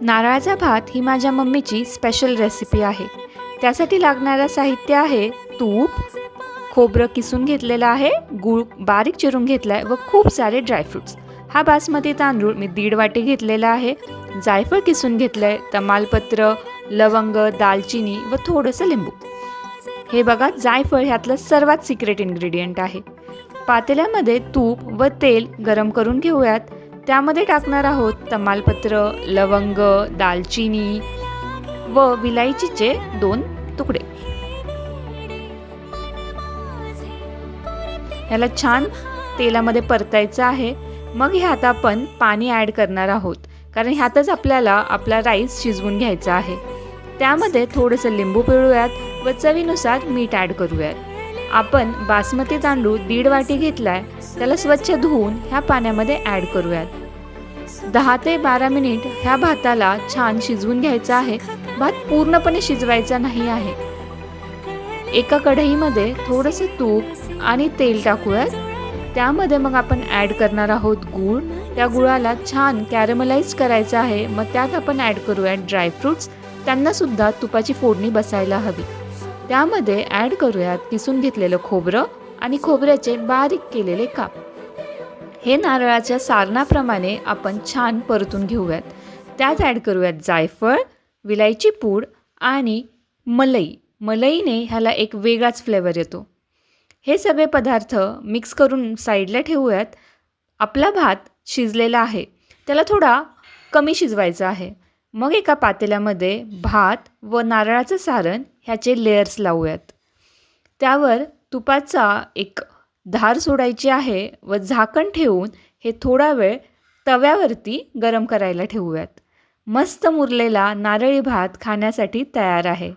नारळाचा भात ही माझ्या मम्मीची स्पेशल रेसिपी आहे. त्यासाठी लागणारं साहित्य आहे तूप, खोबरं किसून घेतलेलं आहे, गूळ बारीक चिरून घेतला आहे व खूप सारे ड्रायफ्रुट्स. हा बासमती तांदूळ मी 1.5 वाटी घेतलेला आहे. जायफळ किसून घेतलं आहे, तमालपत्र, लवंग, दालचिनी व थोडंसं लिंबू. हे बघा, जायफळ ह्यातलं सर्वात सिक्रेट इन्ग्रेडियंट आहे. पातेल्यामध्ये तूप व तेल गरम करून घेऊयात. त्यामध्ये टाकणार आहोत तमालपत्र, लवंग, दालचिनी व विलायचीचे 2 तुकडे. याला छान तेलामध्ये परतायचं आहे. मग ह्यात आपण पाणी ॲड करणार आहोत, कारण ह्यातच आपल्याला आपला राईस शिजवून घ्यायचा आहे. त्यामध्ये थोडंसं लिंबू पिळूयात व चवीनुसार मीठ ॲड करूयात. आपण बासमती तांदूळ 1.5 वाटी घेतलाय, त्याला स्वच्छ धुवून ह्या पाण्यामध्ये ॲड करूयात. 10 ते 12 मिनिट ह्या भाताला छान शिजवून घ्यायचा आहे. भात पूर्णपणे शिजवायचा नाही आहे. एका कढईमध्ये थोडंसं तूप आणि तेल टाकूयात. त्यामध्ये मग आपण ॲड करणार आहोत गूळ. त्या गुळाला छान कॅरमलाइज करायचं आहे. मग त्यात आपण ॲड करूयात ड्रायफ्रुट्स. त्यांनासुद्धा तुपाची फोडणी बसायला हवी. त्यामध्ये ॲड करूयात किसून घेतलेलं खोबरं आणि खोबऱ्याचे बारीक केलेले काप. हे नारळाच्या सारणाप्रमाणे आपण छान परतून घेऊयात. त्यात ॲड करूयात जायफळ, विलायची पूड आणि मलई. मलईने ह्याला एक वेगळाच फ्लेवर येतो. हे सगळे पदार्थ मिक्स करून साईडला ठेवूयात. आपला भात शिजलेला आहे, त्याला थोडा कमी शिजवायचा आहे. मग एका पातेल्यामध्ये भात व नारळाचं सारण ह्याचे लेयर्स लावूयात. त्यावर तुपाचा एक धार सोडायची आहे व झाकण ठेवून हे थोडा वेळ तव्यावरती गरम करायला ठेवूयात. मस्त मुरलेला नारळी भात खाण्यासाठी तयार आहे.